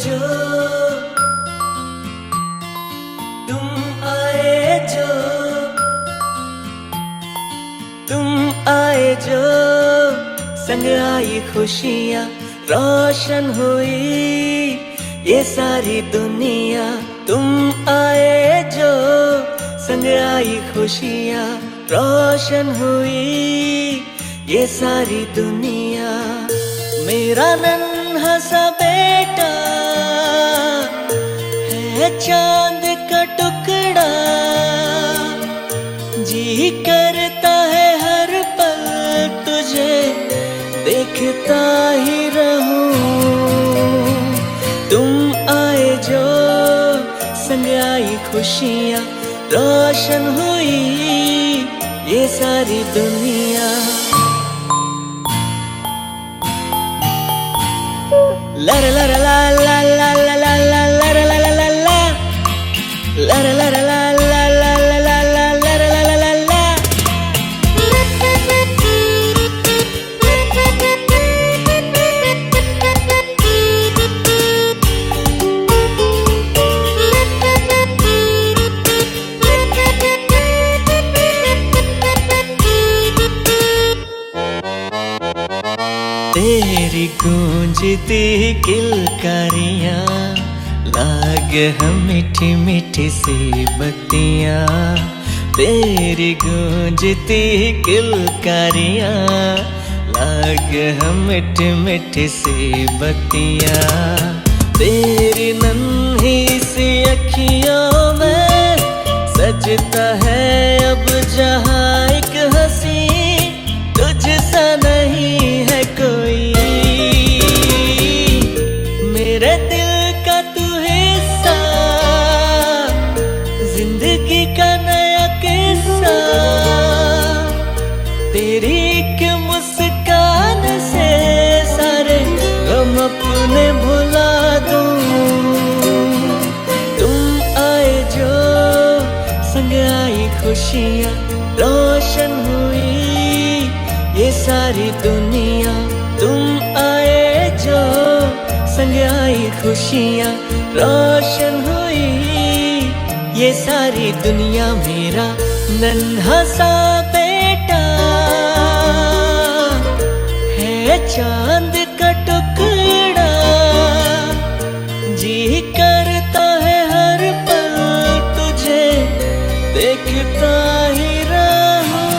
जो, तुम आए जो, तुम आए जो, संग आई खुशियाँ, रोशन हुई ये सारी दुनिया। तुम आए जो, संग आई खुशियाँ, रोशन हुई ये सारी दुनिया। मेरा नन्हा सा बेटा है चांद का टुकड़ा, जी करता है हर पल तुझे देखता ही रहूं। तुम आए जो, संग आई खुशियाँ, रोशन हुई ये सारी दुनिया। ला ला ला ला ला ला ला ला ला ला ला ला ला ला ला ला ला ला ला तेरी गूंजती किलकारियाँ, लागे हम मीठी मीठी सी बत्तियाँ। तेरी गूंजती किलकारियाँ, लागे हम मीठी मीठी सी बत्तियाँ। तेरी नन्ही सी अखियों में सजता है अब जहाँ एक हंसी, तुझसा नहीं है कोई। मेरे दिल का तू हिस्सा, जिंदगी का नया किस्सा। तेरी एक मुस्कान से सारे गम अपने भुला दूं। तुम आए जो, संग आई खुशियाँ, रोशन हुई ये सारी दुनिया। तुम आए जो, संग आई खुशियाँ, रोशन हुई ये सारी दुनिया। मेरा नन्हा सा बेटा है चांद का टुकड़ा, जी करता है हर पल तुझे देखता ही रहूं।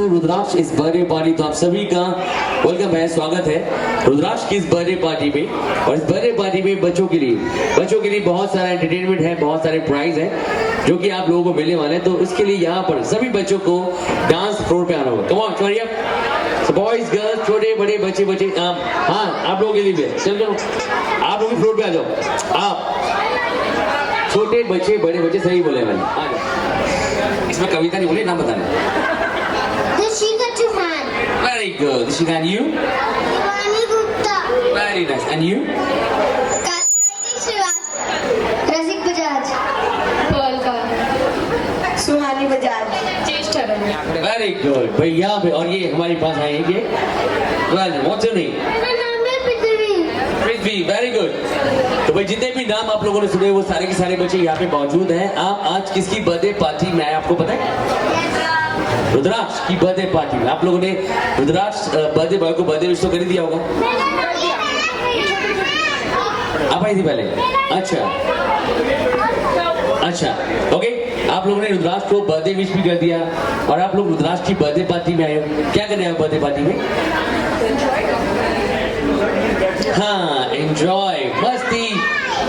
रुद्राक्ष इस बर्थडे पार्टी। तो आप सभी का वेलकम है, स्वागत है रुद्राक्ष की इस बर्थडे पार्टी में। और इस बर्थडे पार्टी में बच्चों के लिए बहुत सारा एंटरटेनमेंट है, बहुत सारे प्राइज है जो कि आप लोगों को मिलने वाले हैं। तो इसके लिए यहाँ पर सभी बच्चों को डांस फ्लोर पे आना होगा। कम ऑन चलिए, बॉयज गर्ल्स, छोटे बड़े बच्चे हाँ आप लोगों के लिए भी चलो आप लोग फ्लोर पे आ जाओ। आप छोटे बच्चे बड़े बच्चे सही बोले मैंने। इसमें कविता नहीं बोले, नाम बताना। Very good. Dishika, and you? Shivani Gupta. Very nice. And you? Karthik Srivastava. Rasik Bajaj. Pearl Kaur. Suhani Bajaj. Cheshta Ravi. Very good. भाई यहाँ पे और ये हमारे पास आएंगे। Well, what's your name? मेरा नाम है पृथ्वी। Prithvi. Very good. तो भाई जितने भी नाम आप लोगों ने सुने वो सारे के सारे बच्चे यहाँ पे मौजूद हैं। आप आज किसकी बर्थडे पार्टी में आए आपको पता है? रुद्राक्ष की बर्थडे पार्टी में। आप लोगों ने रुद्राक्ष बर्थडे बॉय को बर्थडे विश तो कर दिया होगा। आप आई थी पहले? अच्छा ओके। आप लोगों ने रुद्राक्ष को बर्थडे विश भी कर दिया और आप लोग रुद्राक्ष की बर्थडे पार्टी में आए हो। क्या करने आए बर्थडे पार्टी में? हाँ, एंजॉय, मस्ती,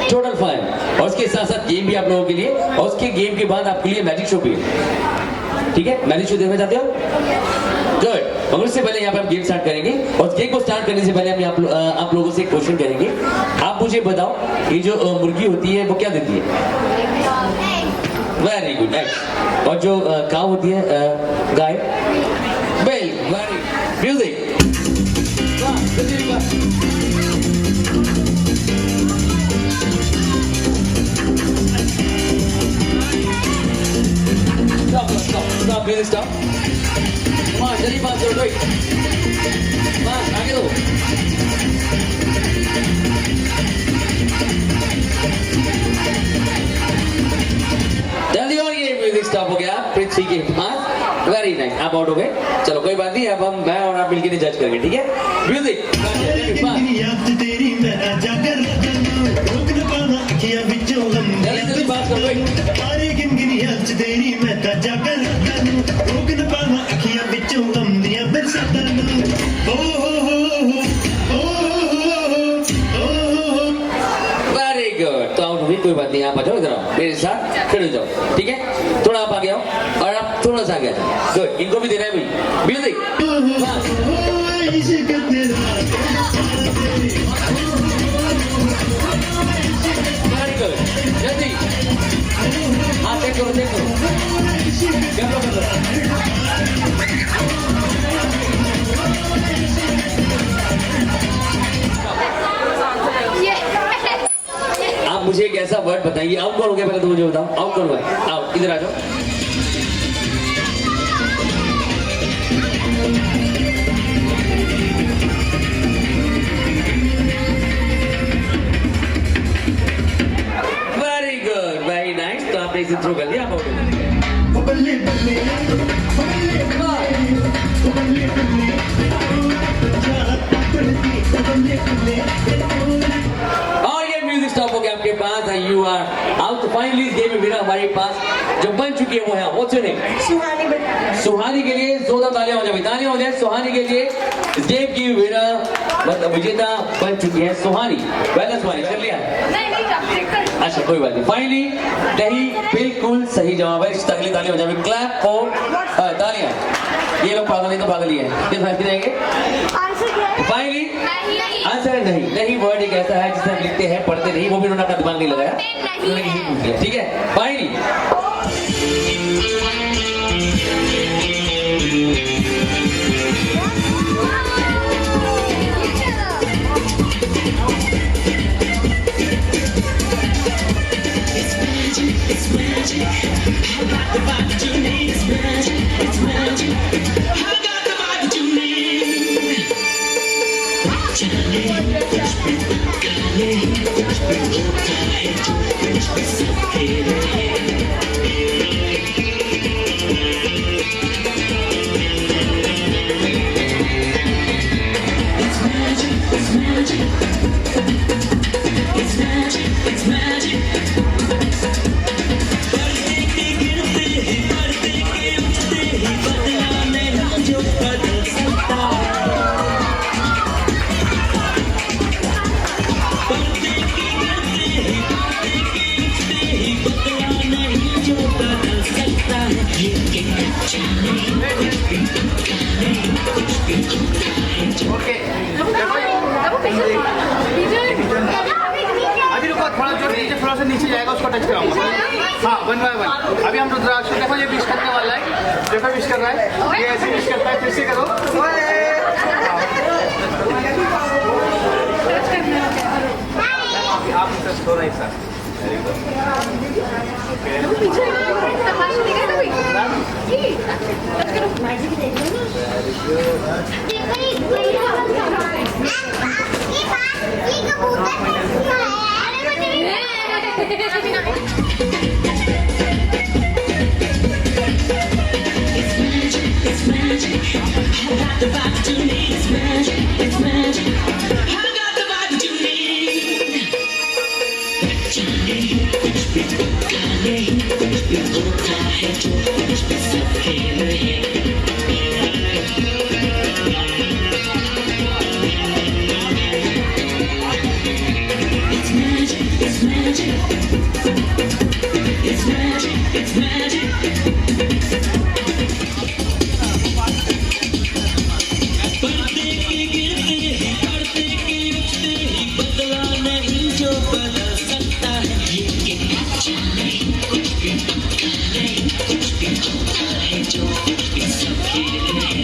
टोटल फन। और उसके साथ साथ गेम भी आप लोगों के लिए। और उसके गेम के बाद आपके लिए मैजिक शो भी है। ठीक है, मैजिक शो देखना चाहते हो? गुड। और उससे पहले यहाँ पे हम गेम स्टार्ट करेंगे। और उस गेम को स्टार्ट करने से पहले हम आप लोगों से एक क्वेश्चन करेंगे। आप मुझे बताओ, ये जो मुर्गी होती है वो क्या देती है? Very good, next. और जो काऊ होती है गाय? Very music. Stop, music, stop. Come on, जल्दी पास करो, quick. पास, आगे दो। जल्दी और ये म्यूजिक स्टॉप हो गया पृथ्वी के पास। वेरी नाइस, आप आउट हो गए। चलो कोई बात नहीं, अब मैं और आप मिलकर जज करेंगे, ठीक है? म्यूजिक जल्दी पास करो, वेरी गुड। तो आउट हुई, कोई बात नहीं। आप आ जाओ, इधर आओ, मेरे साथ खड़े हो जाओ, ठीक है? थोड़ा आप आगे आओ और आप थोड़ा सा आगे आ जाओ। गुड, इनको भी देना है भाई म्यूजिक। वेरी गुड, जल्दी हाँ चेक करो क्या आप मुझे एक ऐसा वर्ड बताइए। आउट कौन हो गया पहले तो मुझे बताओ, आउट कौन हुआ? आओ इधर आ जाओ। Very good, very nice. तो आपने इसे थ्रो कर दिया, आप आउट हो गए। और ये म्यूजिक स्टॉप हो गया आपके पास। You are out. तो फाइनली इस गेम में विनर हमारे पास जो बन चुकी है वो है what's your name? Suhani Bajaj. Suhani के लिए जोरदार तालियां हो जाए, तालियां हो जाए सुहानी के लिए। इस गेम की विनर मतलब विजेता बन चुकी है सुहानी। वेल सुहानी कर लिया? अच्छा कोई बात नहीं। फाइनली नहीं, बिल्कुल सही जवाब है। अगली तालियां हो जाए, क्लैप फॉर तालियां। ये लोग पागल नहीं तो पागल ही है। किस फैसले रहेंगे? फाइनली आंसर नहीं। नहीं वर्ड एक ऐसा है जिसे हम लिखते हैं, पढ़ते नहीं। वो भी उन्होंने अपना दिमाग नहीं लगाया, ठीक है? Finally It's magic. I got the vibe that you need. It's magic. It's magic. I got the vibe that you need. जाने कुछ भी काले, कुछ भी होता है जो कुछ भी सब खेल है। ओके अभी रुको, थोड़ा जो नीचे फ्लोर से नीचे जाएगा उसको टच कराऊंगा। हाँ, 1 बाय 1। अभी हम रुद्राक्ष को देखो, ये विश करने वाला है, देखो विश कर रहा है, ये ऐसे विश करता है, फिर से करो। आप थोड़ा ही sir It's magic. I got the vibe that you need. It's magic. It's magic. I got the vibe that you need. जाने कुछ भी खाने कुछ भी होता है जो कुछ भी सब खेल है। It's magic. It's magic. It's magic. It's magic. पर्दे के गिरते ही पर्दे के उठते ही बदला नहीं जो बदल सकता है ये कि जाने कुछ भी पता नहीं कुछ भी होता है जो कुछ भी सब खेल है।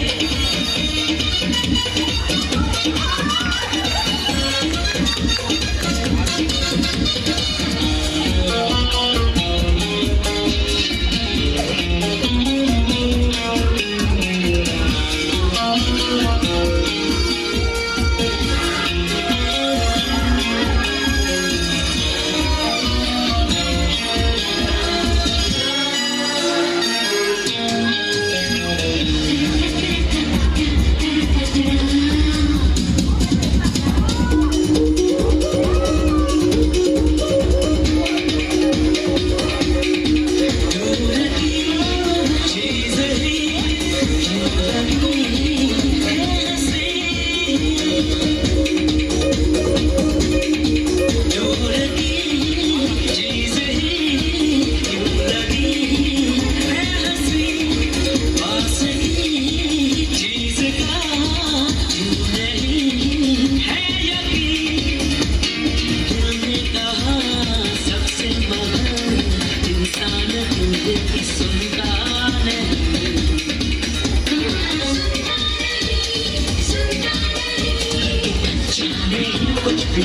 कुछ भी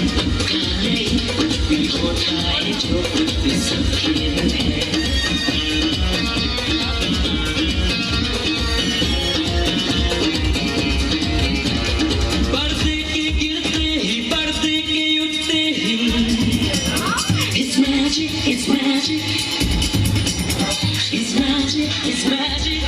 खाने कुछ भी होता है जो कुछ भी सब खेल है। पर्दे के गिरते ही पर्दे के उठते ही It's magic, it's magic, it's magic, it's magic.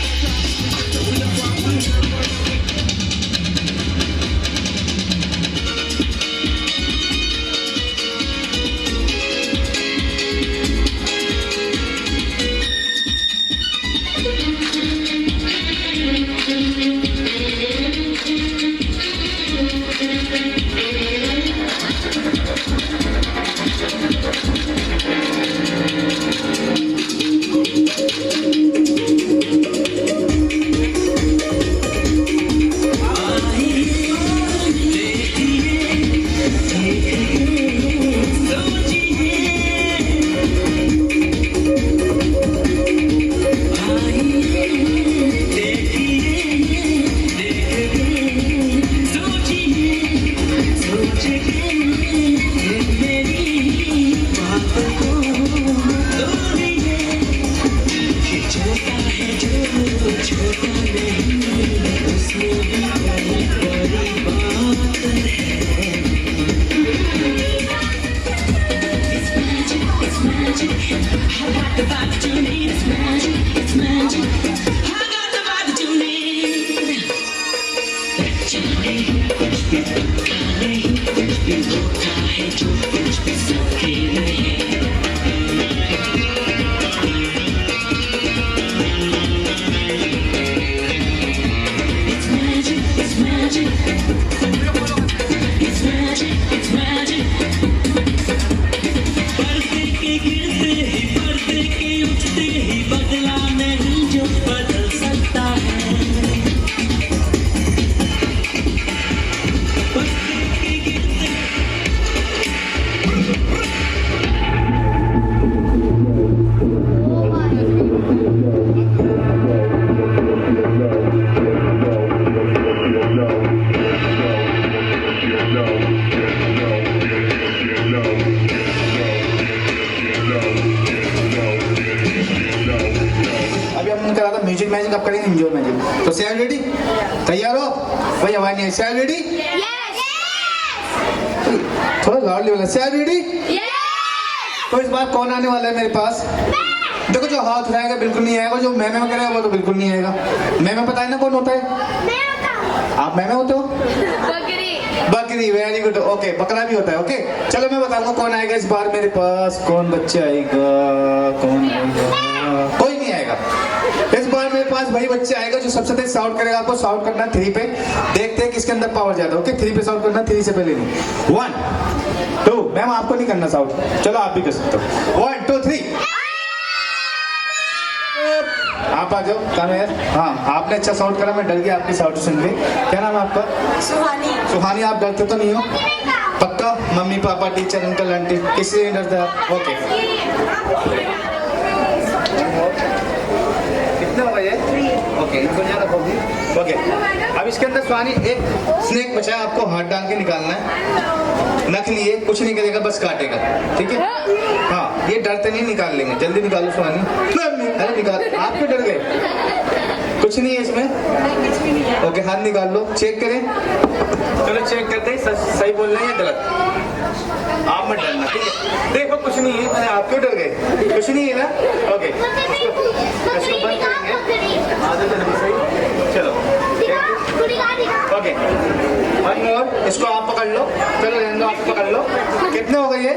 पर्दे के गिरते ही पर्दे के उठते ही बदला नहीं जो बदल सकता है। तो से रेडी, तैयार हो भाई? आवाज नहीं, से रेडी? थोड़ा लाउडली बोला, से रेडी? तो इस बार कौन आने वाला है मेरे पास? देखो जो हाथ उठाएगा बिल्कुल नहीं आएगा, जो मैं करेगा वो तो बिल्कुल नहीं आएगा। मैं पता है ना कौन होता है? आप मैं होते हो? बकरी, वेरी गुड। ओके, बकरा भी होता है। ओके, चलो मैं बताऊंगा कौन आएगा इस बार मेरे पास। कौन बच्चा आएगा? कौन आएगा? कोई नहीं आएगा इस बार मेरे पास। वही बच्चा आएगा जो सबसे तेज साउंड करेगा। आपको साउंड करना है 3 पे। देखते हैं किसके अंदर पावर ज्यादा। ओके, 3 पे साउंड करना, 3 से पहले नहीं। 1 2, मैम आपको नहीं करना साउंड, चलो आप भी कर सकते हो। 1 2 3। आप आ जाओ। कम है। हाँ, आपने अच्छा साउंड करा, मैं डर गया आपकी साउंड सुन के। क्या नाम है आपका? सुहानी। आप डरते तो नहीं हो? पक्का? Mummy papa teacher uncle aunty किसी से नहीं डरते आप? ओके, कितने हो गए? ओके, इनको ज्यादा होगी। ओके, अब इसके अंदर सुहानी एक स्नेक बचा है, आपको हाथ डाल के निकालना है। नख लिए, कुछ नहीं करेगा, बस काटेगा। ठीक है? हाँ, ये डरते नहीं, निकाल लेंगे। जल्दी निकालो सुहानी। अरे निकाल, आप क्यों डर गए? कुछ नहीं है इसमें। ओके, हाथ निकाल लो, चेक करें। चलो चेक करते हैं सही बोल रहे हैं या गलत। आप मत डरना, ठीक है? देखो कुछ नहीं है। मैंने आप क्यों डर गए? कुछ नहीं है ना? ओके, इसको बंद करेंगे। आदत है सही। चलो ओके, वन मोर। इसको आप पकड़ लो। चलो रहने दो, आप पकड़ लो। कितने हो गए ये?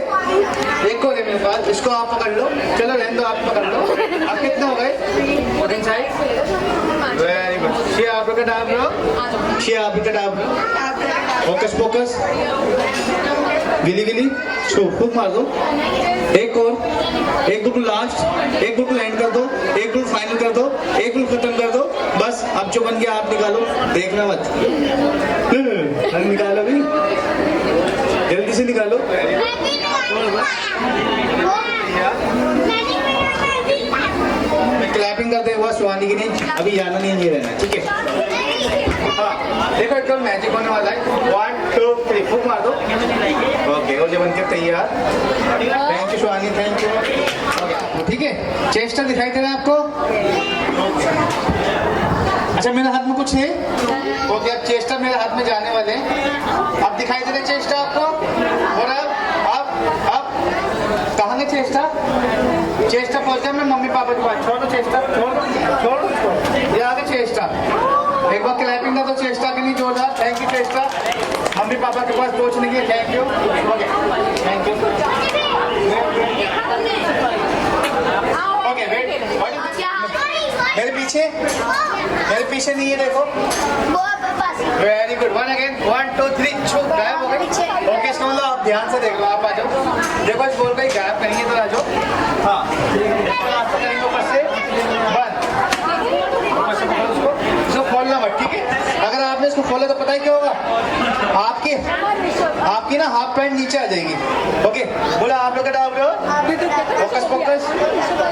एक हो गए मेरे पास। इसको आप पकड़ लो। चलो रहने दो, आप पकड़ लो। अब कितने हो गए? Very good. ये आप का डाब लो, ये आप का डाब लो। फोकस फोकस, गिली गिली, फूक मार दो। एक और, एक बिल्कुल लास्ट, एक बिल्कुल एंड कर दो, एक बिल्कुल फाइनल कर दो, एक बिल्कुल खत्म कर दो। बस अब जो बन गया आप निकालो, देखना मत। निकालो भी, जल्दी से निकालो। मैं क्लैपिंग करते हुआ सुहानी की नहीं, अभी जाना नहीं है, ये रहना, ठीक है? हाँ, देखो एकदम मैजिक होने वाला है। 1 2 3, फूक मार दो। ओके, और जो बनकर तैयार। Thank you Suhani, thank you. ठीक है, चेस्टर दिखाई दे रहा है आपको? अच्छा, मेरे हाथ में कुछ है? ओके, अब चेस्टर मेरे हाथ में जाने वाले हैं। अब दिखाई दे रहे चेस्टर आपको? और अब कहाँ है चेस्टर? चेस्टर पहुंच गया मैं मम्मी पापा के पास। छोड़ दो चेस्टर, छोड़। ये आ गया चेस्टर। एक बार क्लैपिंग कर दो चेस्टर के लिए जोरदार। Thank you Chester, mummy papa के पास पहुंचने के लिए। Thank you. Okay, thank you. Okay, wait. मेरे पीछे नहीं है, देखो। Very good. 1 अगेन, 1 2 3, छू गायब हो गए। ओके, इसको मतलब आप ध्यान से देख लो। आप आ जाओ, देखो इस बॉल को ही गायब करेंगे तो आ जाओ। हाँ, करेंगे ऊपर से बंद, ऊपर से इसको खोलना मत, ठीक है? अगर आपने इसको खोला तो पता है क्या होगा? आपकी ना हाफ पैंट नीचे आ जाएगी। ओके, बोला आप लोग डाल दो। फोकस फोकस,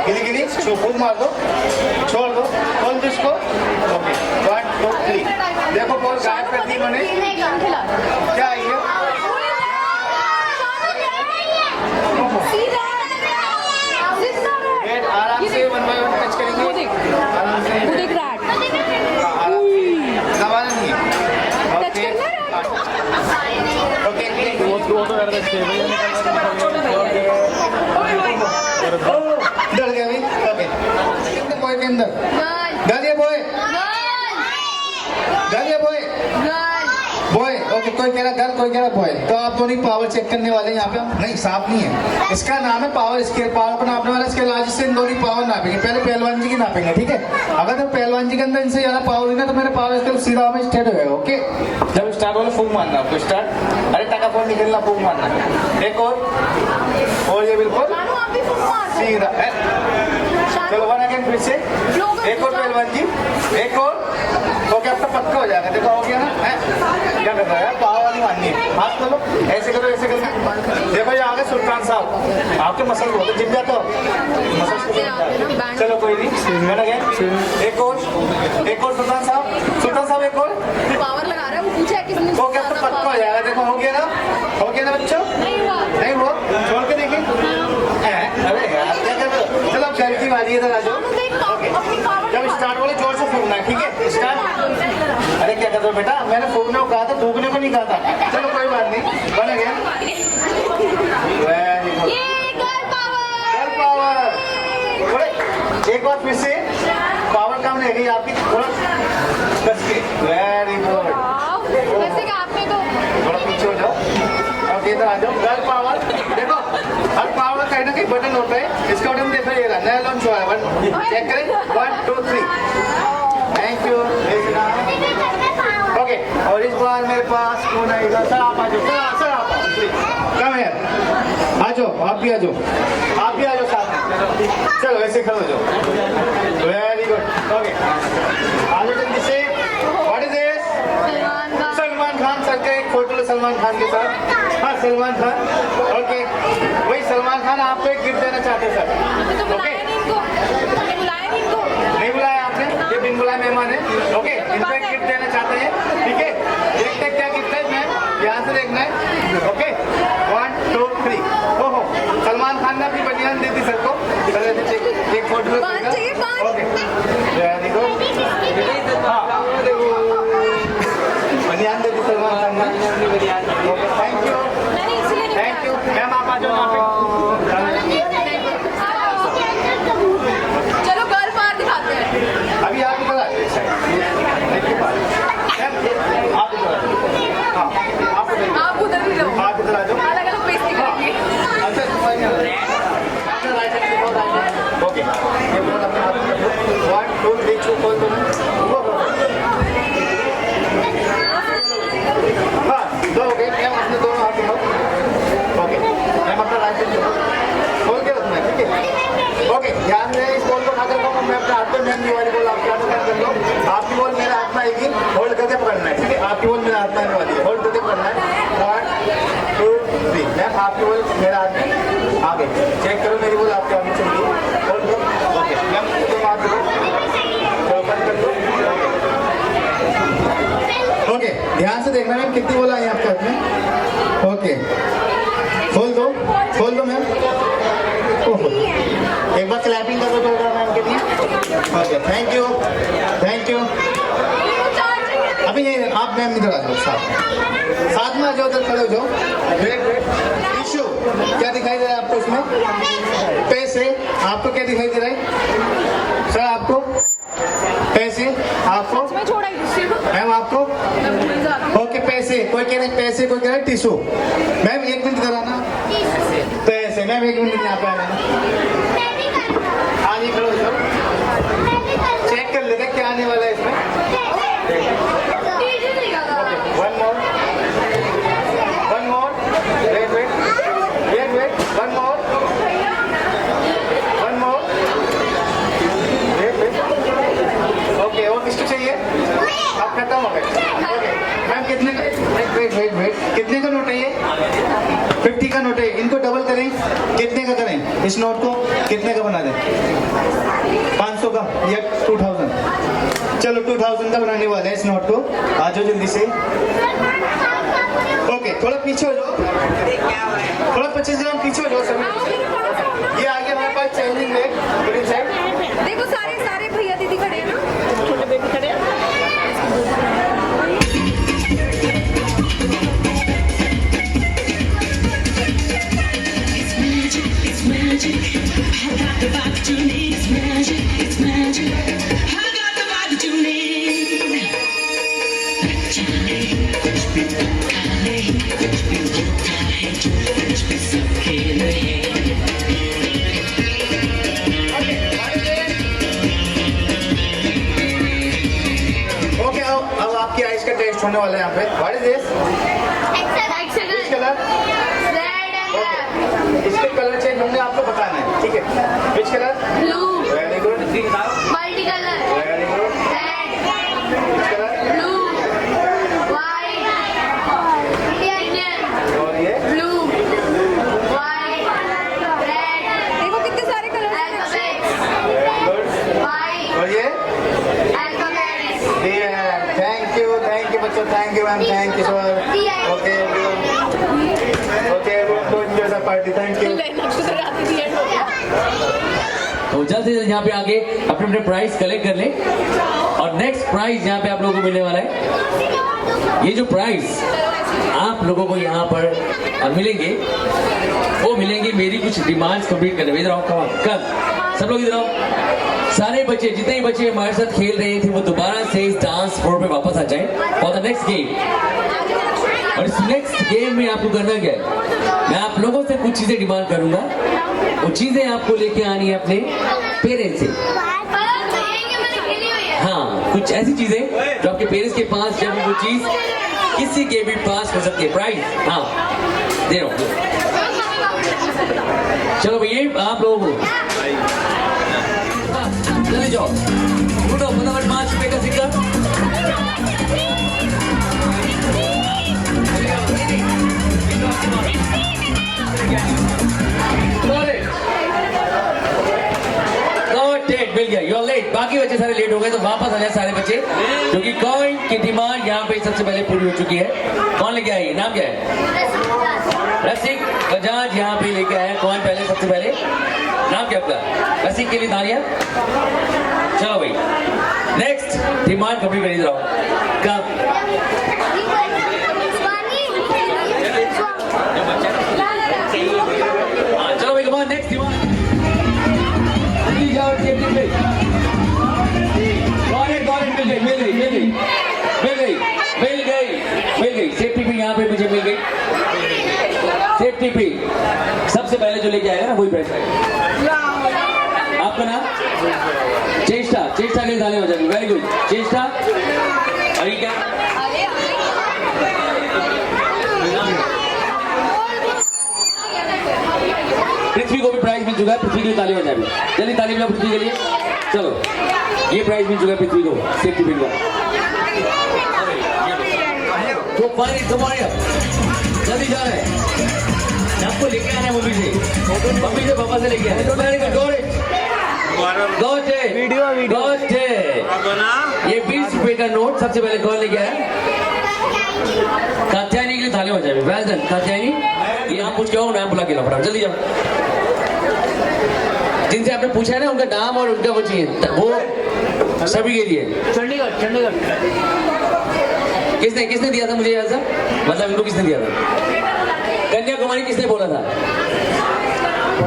गिली गिली, फूक मार दो, छोड़ दो, खोल दो इसको। ओके, 1 2 3, देखो बॉल गायब कर दी मैंने। क्या आई है? आराम से 1 बाय 1 टच करेंगे। आराम से, दबाना नहीं है। ओके, डर गया भाई। ओके, बॉय के अंदर डर गया बॉय, डर गया बॉय। ओके, कोई कह रहा गर्ल, कोई कह रहा बॉय। तो आप दोनों पावर चेक करने वाले हैं यहाँ पे। नहीं, सांप नहीं है, इसका नाम है पावर स्केल। पावर को नापने वाला इसके इलाज से इन दोनों पावर नापेंगे। पहले पहलवान जी की नापेंगे, ठीक है? अगर तो पहलवान जी के अंदर इनसे ज्यादा पावर हुई ना तो मेरे पावर स्केल सीधा हमें स्टार्ट हो जाएगा। ओके, जब स्टार्ट होगा फूक मारना आपको। स्टार्ट, अरे टका फोन निकलना, फूक मारना। एक और ये बिल्कुल सीधा। चलो 1 अगेन, फिर से एक और पहलवान जी, एक और। ओके, अब तो पक्का हो जाएगा। देखो हो गया ना? क्या कर रहा है? पावर वाली माननी है। हाथ खोलो, ऐसे करो, ऐसे करो। देखो ये आ गए सुल्तान साहब। आपके मसल बहुत जिम जाते हो, मसल। चलो कोई नहीं, एक और सुल्तान साहब, एक और पावर लगा रहा है, वो पूछा है किसने। ओके, अब तो पक्का हो जाएगा। देखो हो गया ना बच्चों? नहीं हुआ, छोड़ के देखिए। अरे यार क्या कर रहे हो? चलो अब गलती वाली है, इधर आ जाओ। ओके, जब स्टार्ट बोले जोर से फूकना है, ठीक है? बेटा, मैंने फूकने को कहा था, थूकने को नहीं कहा था। चलो कोई बात नहीं, बन गया। वेरी गुड, ये गर्ल पावर। Girl power. थोड़े एक बार फिर से पावर काम नहीं गई आपकी, थोड़ा कस के। वेरी गुड, वैसे कि आपने तो थोड़ा पीछे हो जाओ, अब इधर आ जाओ। गर्ल पावर, देखो हर पावर का कहीं ना कहीं बटन होता है, इसका बटन देखो, ये रहा नया लॉन्च हुआ है। चेक करें, 1 2 3। Thank you. ओके, और इस बार मेरे पास कौन आएगा? सर आप आ जाओ, सर आप कम है, आ जाओ, आप भी आ जाओ, आप भी आ जाओ साथ में। चलो ऐसे खड़े हो जाओ। वेरी गुड, ओके, आ जाओ जल्दी से। What is this? Salman Khan sir का एक फोटो लो सलमान खान के साथ। हाँ सलमान खान, ओके, वही सलमान खान आपको एक गिफ्ट देना चाहते हैं सर। तो बुलाया नहीं इनको, बुलाया नहीं इनको। नहीं बुलाया आपने, ये बिन बुलाए मेहमान है। ओके, इनको एक गिफ्ट देना चाहते हैं, ठीक है? देखते हैं क्या गिफ्ट है, मैम ध्यान से देखना है। ओके, 1 2 3। ओहो, सलमान खान ने अपनी बनियान दी थी सर को, सर एक फोटो लो। पाँच चाहिए, पाँच। Okay, very good. हाँ, बनियान दे दी सलमान खान ने। ओके, थैंक यू, मैंने इसलिए नहीं थैंक यू। मैम आप आ जाओ यहाँ पे। चलो गर्ल पावर दिखाते हैं। अभी आप इधर आ जाइए, आप इधर आ जाओ। हाँ, आप इधर आप उधर ही रहो, आप इधर आ जाओ। अलग अलग बेइज्जती करेंगे। अच्छा तुम्हारी ओके, ये बोल अपने हाथ में 1 2 3 2 खोल दो। हाँ, दो हो गए। मैम अपने दोनों हाथ में ओके, मैम अपना राइट हैंड खोल के रखना है, ठीक है? ओके, ध्यान से इस बॉल को उठा कर मैं अपने हाथ में, मैम वाली बॉल आपके हाथ में कर लो। आपकी बॉल मेरे हाथ में आएगी, होल्ड करके पकड़ना है, ठीक है? आपकी बॉल मेरे हाथ में आने वाली है, होल्ड करके पकड़ना है। 1 2 3। मैम आपकी बॉल मेरे हाथ में आगे, चेक करो मेरी बॉल आपके हाथ में चल रही है, होल्ड करो। ओके, मैम तुम हाथ दो, बंद कर दो। ओके, ध्यान से देखना मैम कितनी बॉल आई है आपके हाथ में। ओके, खोल दो मैम। ओहो, एक बार क्लैपिंग कर दो मैम के लिए। Okay, thank you, thank you. अभी यही आप मैम इधर आ जाओ, साथ में आ जाओ, उधर खड़े हो जाओ। वेट वेट, टिश्यू क्या दिखाई दे रहा है आपको इसमें? पैसे आपको क्या दिखाई दे रहा है सर? आपको पैसे, आपको मैं छोड़ा ही मैम, आपको ओके पैसे, कोई कह रहे हैं पैसे, कोई कह रहे हैं टिश्यू। मैम 1 मिनट कराना, पैसे। मैम 1 मिनट यहाँ पे आना। हाँ जी, खड़े हो जाओ, चेक कर लेते हैं क्या आने वाला है इसमें। One more, wait, one more, wait. Okay, और किसको चाहिए? आप खत्म हो गए। ओके, मैम कितने का? वेट, कितने का नोट है ये? 50 का नोट है। इनको डबल करें, कितने का करें? इस नोट को कितने का बना दें? 500 का या 2000? चलो 2000 का बनाने वाले हैं इस नोट को। आ जाओ जल्दी से। ओके, थोड़ा पीछे हो जाओ, थोड़ा 25 ग्राम पीछे हो जाओ सभी। ये आगे हमारे पास चेंजिंग बैग, देखो सारे सारे भैया दीदी खड़े हैं ना, छोटे बेबी खड़े हैं। It's magic. I got the vibe that you need. It's magic. It's magic. I got the vibe that you need. Johnny, कुछ भी पता नहीं, कुछ भी होता है जो कुछ भी सबके लिए। ओके, अब आपकी आइस का टेस्ट होने वाला है यहाँ पे। What is this? Which color? इसके कलर चेंज होंगे, आपको बताना है, ठीक है? Which color? Blue, very good. Multi colour, very good. Red, Which color? Blue, white, Indian, और ये ब्लू, व्हाइट, रेड, देखो कितने सारे कलर हैं। Alphabet, very good. व्हाइट, और ये अल्फाबेट, थैंक यू बच्चों, thank you ma'am, thank you sir. Okay everyone, go enjoy the party, thank you। लेना शुरू आती थी, एंड हो गया। तो जल्द से जल्द यहाँ पे आके अपने अपने प्राइज कलेक्ट कर लें। और नेक्स्ट प्राइज यहाँ पे आप लोगों को मिलने वाला है, ये जो प्राइज आप लोगों को यहाँ पर मिलेंगे वो मिलेंगे मेरी कुछ डिमांड्स कंप्लीट करने में। इधर आओ, कल सब लोग इधर आओ। सारे बच्चे, जितने भी बच्चे हमारे साथ खेल रहे थे, वो दोबारा से इस डांस फ्लोर पे वापस आ जाएं फॉर द नेक्स्ट गेम। और इस नेक्स्ट गेम में आपको करना क्या है, मैं आप लोगों से कुछ चीजें डिमांड करूंगा। वो चीजें आपको लेके आनी है अपने पेरेंट्स से। हाँ, कुछ ऐसी चीजें जो आपके पेरेंट्स के पास, जब वो चीज किसी के भी पास हो सकती है। प्राइज हाँ दे रहा हूँ। चलो भैया आप लोगों को चले जाओ, उठो फटाफट 5 रुपए का सिक्का। मिल गया, you're late। बाकी बच्चे सारे लेट हो गए तो वापस आ जाए सारे बच्चे, क्योंकि कॉइन की डिमांड यहाँ पे सबसे पहले पूरी हो चुकी है। कौन लेके आई, नाम क्या है? रसिक बजाज यहाँ पे लेके आया कौन पहले, सबसे पहले नाम क्या आपका? रसिक के लिए तालियां। चलो भाई नेक्स्ट डिमांड कंप्लीट कर रहा हूँ। कब चलो भाई कमान नेक्स्ट डिमांड जाओ। मिल गई सेफ्टी पिन यहाँ पे मुझे मिल गई। सेफ्टी पिन सबसे पहले जो लेके आएगा ना वही प्राइस है। आपका नाम? चेष्टा, चेष्टा के लिए तालियां हो जाएगी। वेरी गुड चेष्टा। और ये क्या? पृथ्वी को भी प्राइज मिल चुका है, पृथ्वी के लिए ताली हो जाएगी। जल्दी ताली बजाओ पृथ्वी के लिए। चलो ये प्राइज मिल चुका है पृथ्वी को, सेफ्टी पिन का। तो पानी तुम्हारे जल्दी जा रहे हैं, आपको लेके आना है मम्मी से पापा से लेके आना। ये 20 रुपए का नोट सबसे पहले कौन लेके आया? कात्यायनी के लिए थाली हो जाएगी। Well done Katyayani. ये आप पूछ के आओ, नाम बुला के लो फटाफट, जल्दी जाओ। जिनसे आपने पूछा है ना उनका नाम और उनका वो चाहिए, वो सभी के लिए। चंडीगढ़ किसने दिया था मुझे आंसर, मतलब इनको किसने दिया था? कन्याकुमारी किसने बोला था?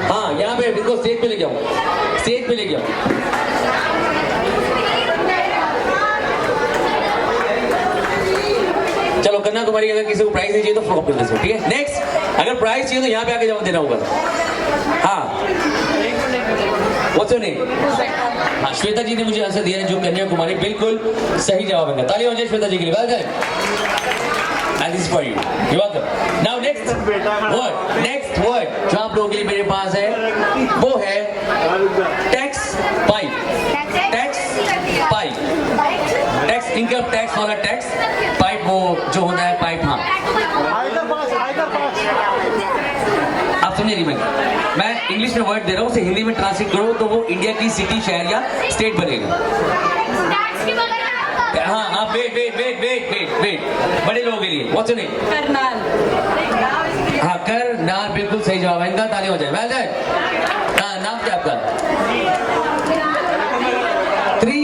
हाँ यहाँ पे इनको स्टेज पे लेके आओ, स्टेज पे लेके आओ। चलो कन्याकुमारी अगर किसी को प्राइज नहीं चाहिए तो फ्लॉप कर दो, ठीक है। नेक्स्ट अगर प्राइज चाहिए तो यहाँ पे आके जवाब देना होगा। हाँ व्हाट्स योर नेम? हाँ श्वेता जी ने मुझे आंसर दिया है जो कन्याकुमारी, बिल्कुल सही जवाब है। ताली हो जाए श्वेता जी के लिए। Well done. And this is for you. You're welcome. Now next word जो आप लोगों के लिए मेरे पास है वो है tax pipe. Tax pipe, tax income tax वाला टैक्स पाइप, वो जो होता है पाइप। हाँ आप समझे नहीं, मैं इंग्लिश में वर्ड दे रहा हूँ, उसे हिंदी में ट्रांसलेट करो तो वो इंडिया की सिटी, शहर या स्टेट बनेगा। हाँ आप वेट बड़े लोगों के लिए व्हाट्स योर नेम? करनाल। हाँ करनाल बिल्कुल सही जवाब है इनका, ताली हो जाए। Well done. हाँ नाम क्या आपका?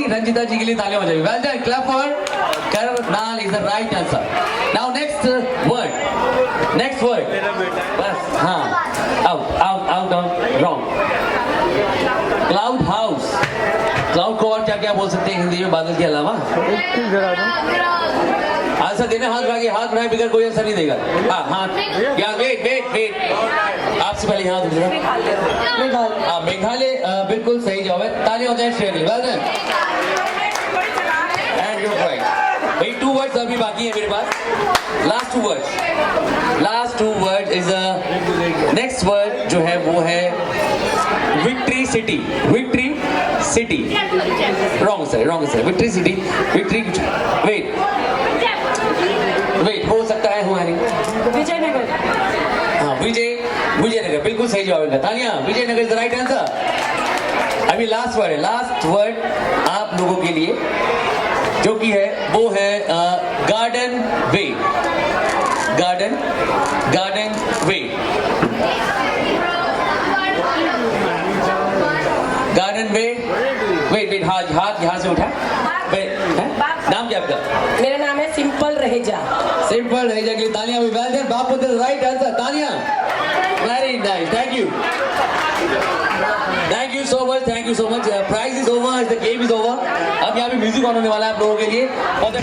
रंजिता जी के लिए ताली हो जाए। Well done, clap for Karnal is the right answer. Now next word बस। हाँ out wrong. Cloud house, cloud को और क्या क्या बोल सकते हैं हिंदी में बादल के अलावा? आंसर देना, हाथ बढ़ाए बगैर कोई आंसर नहीं देगा। हाथ या वेट आपसे पहले हाथ उठा। हाँ मेघालय बिल्कुल सही जवाब है, ताली हो जाए Shirley. Well done and your right. भाई 2 वर्ड्स अभी बाकी है मेरे पास, last two word is next word जो है वो है victory city. Wrong sir victory city. Wait हो सकता है हमारी विजयनगर। हाँ विजयनगर बिल्कुल सही जवाब है। तालियां, Vijayanagar is the right answer. अभी लास्ट वर्ड आप लोगों के लिए जो कि है वो है गार्डन वे। गार्डन में वेट हाथ हाथ यहाँ से उठा नाम क्या आपका? मेरा नाम है सिंपल रहेजा। सिंपल रहेजा के लिए तालियां भी well done Bapu the right answer तालियां very nice thank you so much prize is over the game is over अब यहाँ पे म्यूजिक ऑन होने वाला है आप लोगों के लिए फॉर द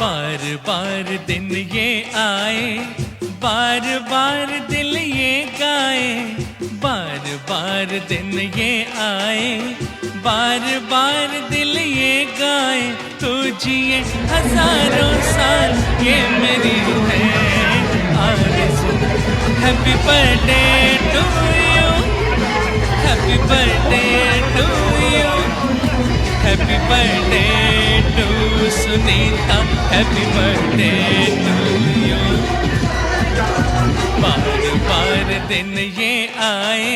बार बार दिन ये आए, बार बार दिल ये गाए, बार बार दिन ये आए, बार बार दिल ये गाए, तू जिए हजारों साल ये मेरी है आरज़ू। Happy birthday to you, happy birthday to you, happy birthday to Sunita, happy birthday to you. बार बार दिन ये आए,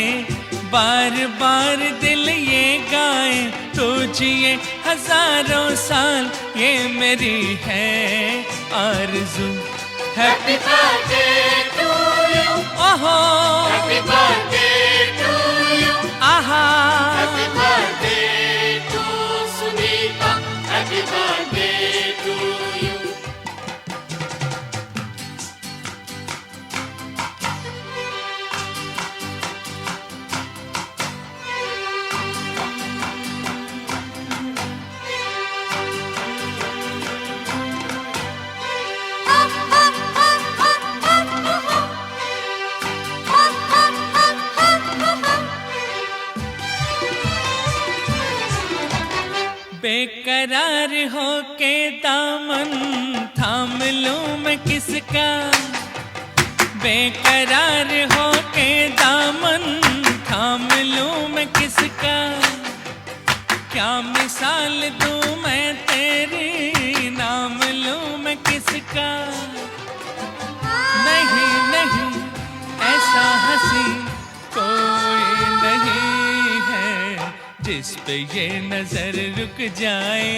बार बार दिल ये गाए, तो जिए हजारों साल ये मेरी है आरज़ू। हैप्पी बर्थडे टू यू, ओहो हैप्पी बर्थडे टू यू, आहा happy birthday to Sunita, happy birthday to you. बेकरार हो के दामन थाम लूं मैं किसका, बेकरार हो के दामन थाम लूं मैं किसका, क्या मिसाल दूं मैं तेरी नाम लूं मैं किसका। नहीं नहीं ऐसा हंसी कोई नहीं है जिस पे ये नजर रुक जाए,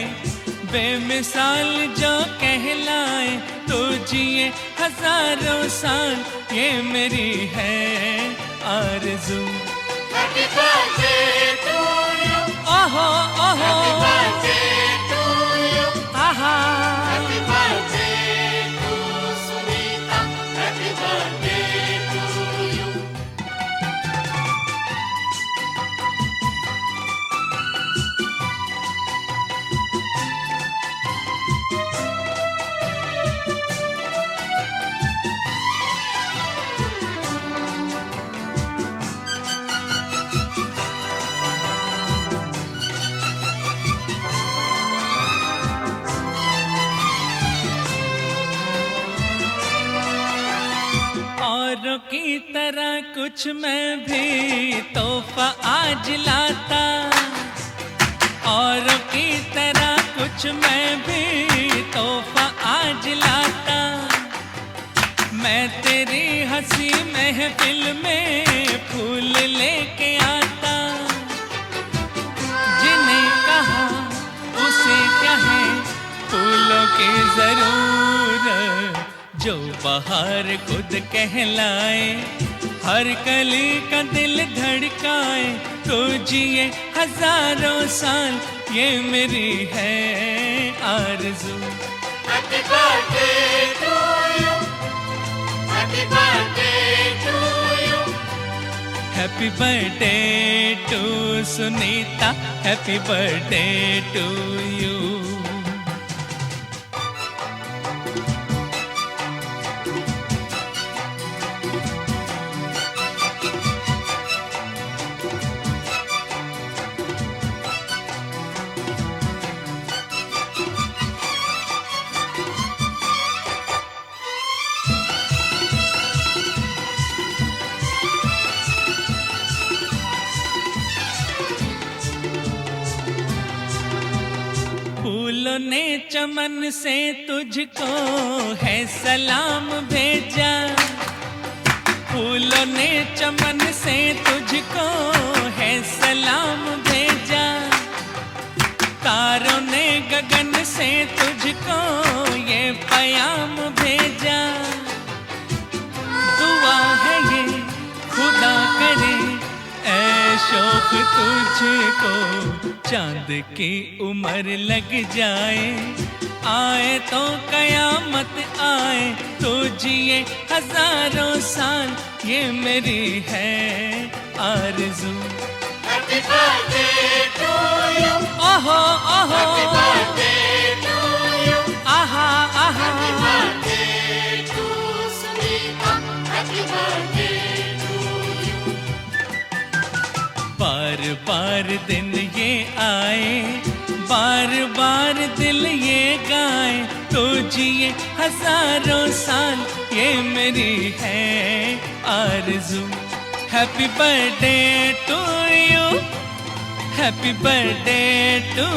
बेमिसाल जो कहलाए तो जिए हजारों साल, ये मेरी है आरज़ू। Happy birthday to you. ओहो ओहो Happy birthday to you. आहा Happy birthday to Sunita. Happy birthday to you. औरों की तरह कुछ मैं भी तोहफा आज लाता, औरों की तरह कुछ मैं भी तोहफा आज लाता, मैं तेरी हंसी महफिल में फूल लेके आता, जिन्हें कहा उसे कहे फूलों की जरूरत, जो बाहर खुद कहलाए, हर कली का दिल धड़काए तो जिए हजारों साल, ये मेरी है आरज़ू। Happy birthday to you. Happy birthday to you. Happy birthday to Sunita. Happy birthday to you. फूलों ने चमन से तुझको है सलाम भेजा, फूलों ने चमन से तुझको है सलाम भेजा, तारों ने गगन से तुझको ये प्याम भेजा, दुआ है ये खुदा करे ऐ शौक तुझको चांद की उम्र लग जाए, आए तो कयामत आए तो जिए हजारों साल, ये मेरी है आरज़ू। Happy birthday to you. ओहो ओहो Happy birthday to you. आहा आहा Happy birthday to Sunita. Happy birthday to you. बार बार दिन ये आए, बार बार दिल ये गाए तो जिए हजारों साल, ये मेरी है आरज़ू। Happy birthday to you. Happy birthday to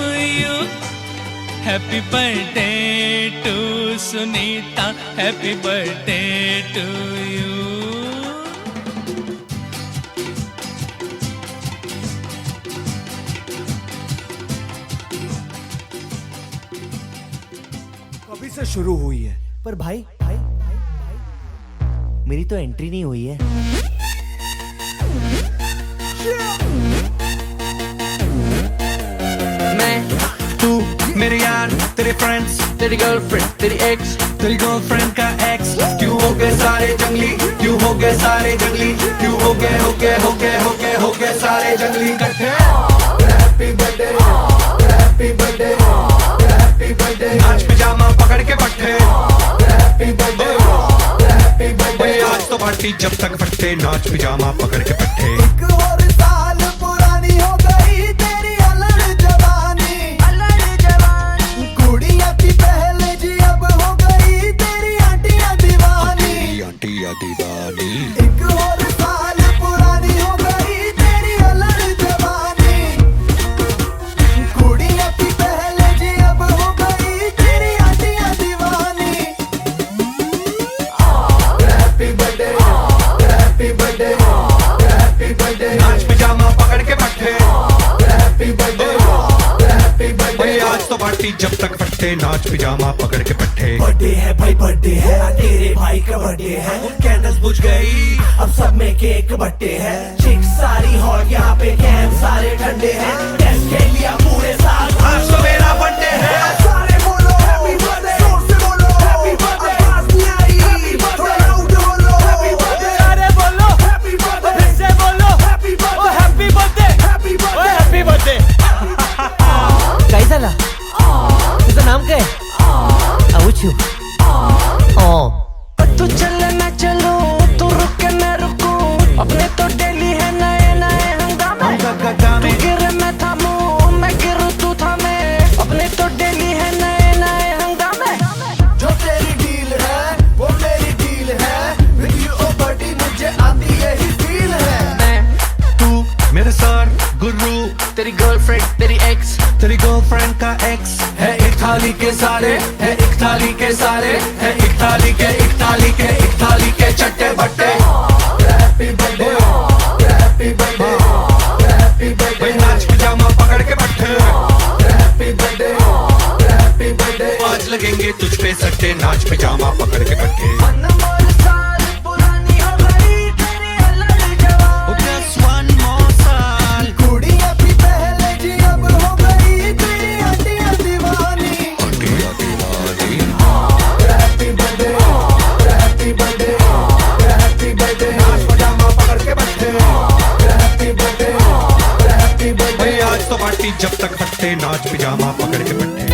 you. Happy birthday to Sunita. Happy birthday to you. कभी से शुरू हुई है, पर भाई मेरी तो एंट्री नहीं हुई है। मैं तू मेरे यार, तेरे फ्रेंड्स, तेरी गर्लफ्रेंड, तेरी एक्स, तेरी गर्लफ्रेंड का एक्स, क्यों हो गए सारे जंगली, क्यों हो गए सारे जंगली, क्यों हो गए हो गए हो गए हो गए हो गए सारे जंगली इकट्ठे। Happy birthday, happy birthday, happy birthday, नाच पिजामा पकड़ के पट्टे। हैप्पी बर्थडे, हैप्पी बर्थडे, आज तो पार्टी जब तक फटते, नाच पिजामा पकड़ के पट्टे। एक और साल पुरानी हो गई तेरी अलड़ जवानी, अलड़ पार्टी जब तक फट्टे नाच पिजामा पकड़ के पट्टे बर्थडे है भाई बर्थडे है तेरे भाई का बर्थडे है कैंडल्स बुझ गई अब सब में केक बट्टे है चिक सारी हॉट यहाँ पे कैंप सारे ठंडे हैं टेस्ट के लिया पूरे साल आज तो मेरा बर्थडे है सारे बोलो हैप्पी बर्थडे जोर से बोलो हैप्पी बर्थडे आवाज नहीं आई हैप्पी बर्थडे लाउड बोलो हैप्पी बर्थडे अरे बोलो हैप्पी बर्थडे फिर से बोलो हैप्पी ओ बर्थडे हैप्पी बर्थडे हैप्पी ओ बर्थडे हैप्पी बर्थडे काय झाला तुझं नाम काय अवचू तू चले मैं चलूं तू रुके मैं रुकूं अपने तो डेली है नए नए हंगामे तू गिरे मैं थामूं मैं गिरूं तू थामे अपने तो डेली है नए नए हंगामे जो तेरी डील है वो मेरी डील है विद यू ओ बडी मुझे आती यही फील है मैं तू मेरे सर गुरु तेरी गर्लफ्रेंड तेरी एक्स तेरी गर्लफ्रेंड का एक्स है एक थाली के सारे है एक थाली के सारे है एक थाली के एक थाली के एक थाली के चट्टे बट्टे happy birthday happy birthday happy भाई बर्थडे नाच पिजामा पकड़ के पट्टे हैप्पी बर्थडे हैप्पी बर्थडे आज लगेंगे तुझ पे सट्टे नाच पिजामा पकड़ के पट्टे अनमोल साल पुरानी हो गई तेरी अलग जवानी Just one more साल कुड़ी अभी पहले जी अब हो गई तेरी हड्डियां दीवानी happy birthday happy birthday happy birthday नाच पजामा पकड़ के बैठे हैप्पी बर्थडे हैप्पी बर्थडे भाई आज तो पार्टी जब तक फट्टे नाच पिजामा पकड़ के पट्टे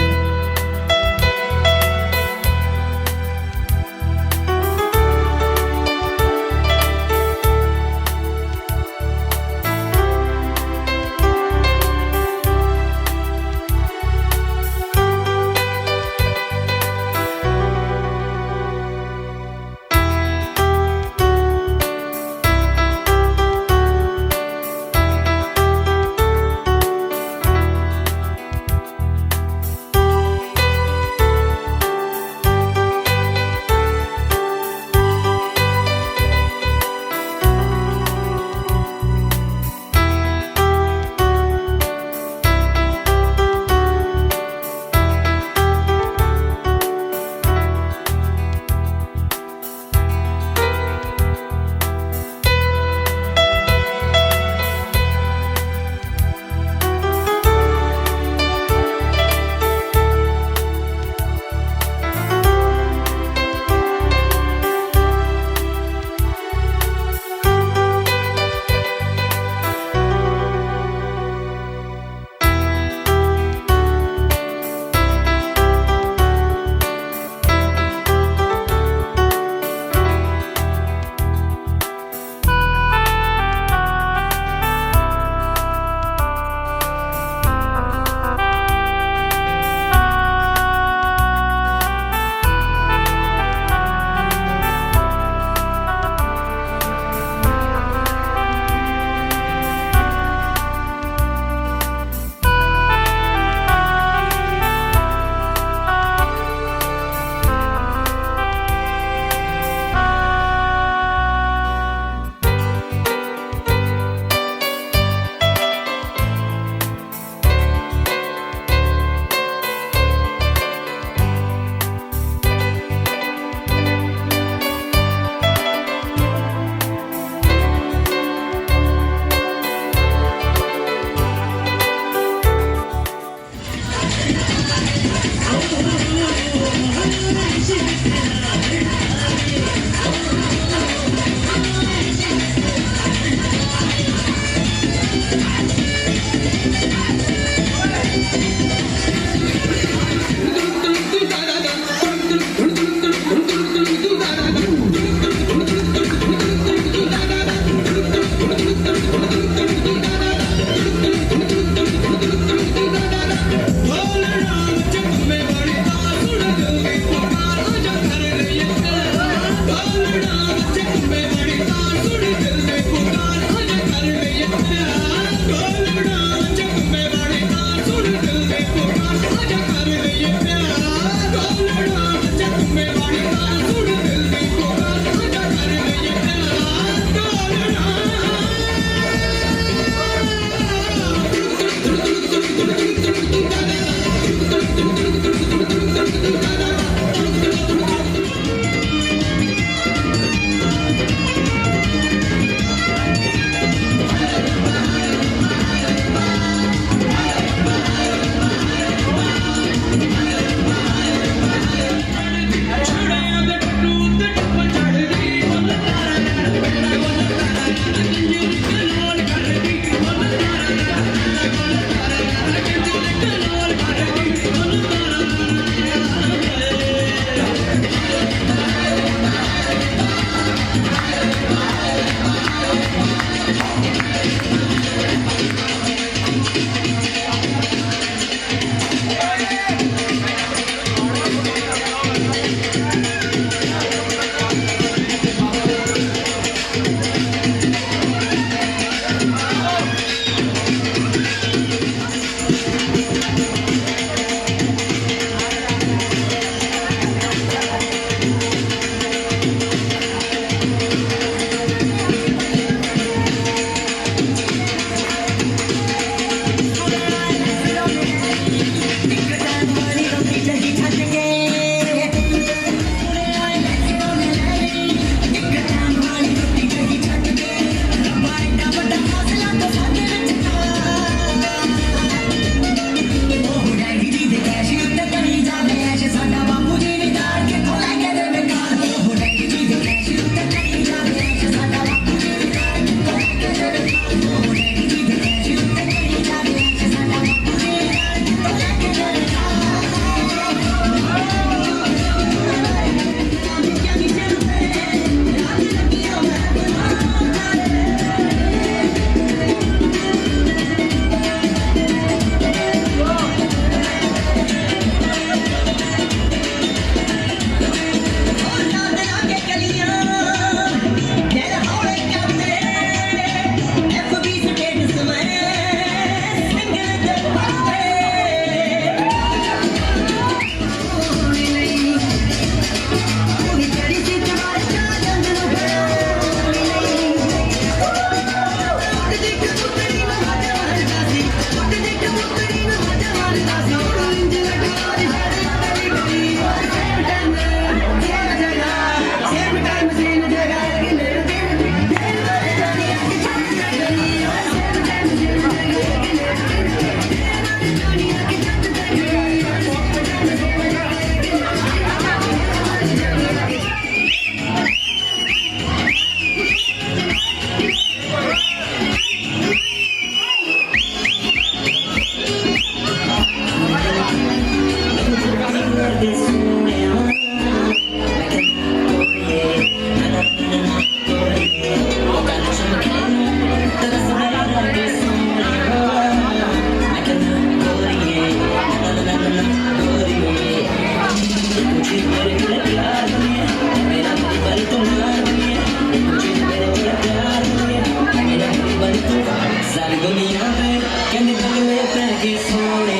सारी दुनिया में कहने गले पे के सोने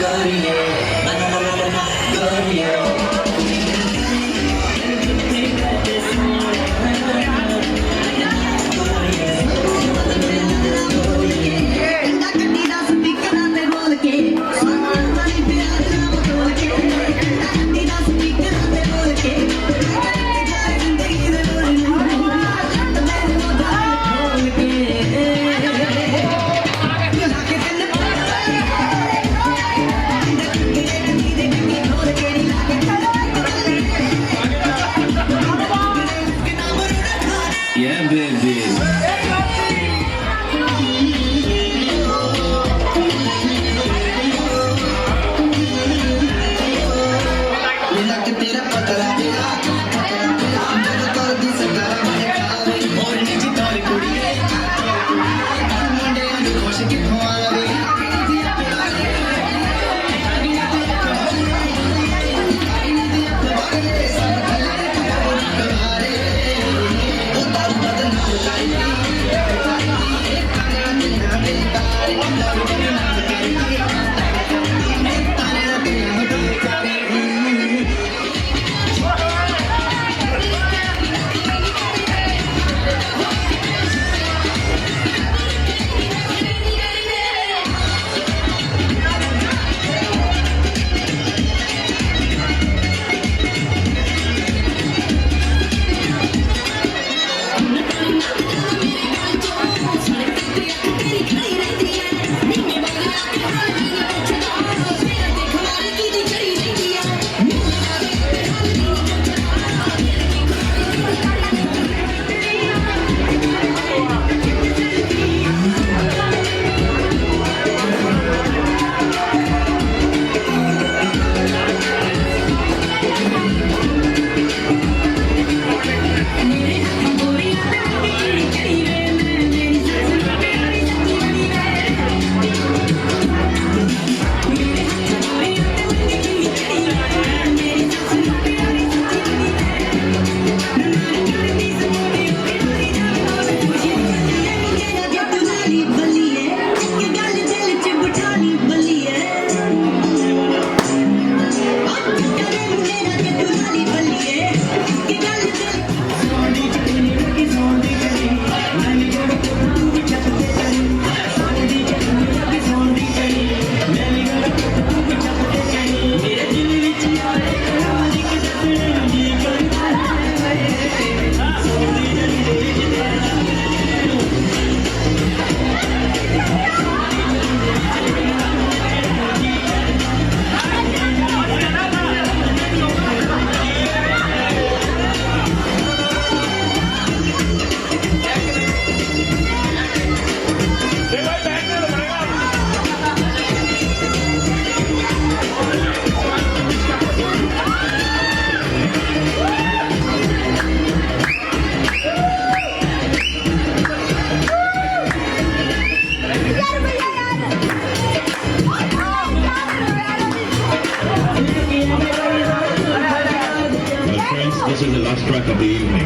गोरिये गोरिये Yeah, baby. This is the last track of the evening.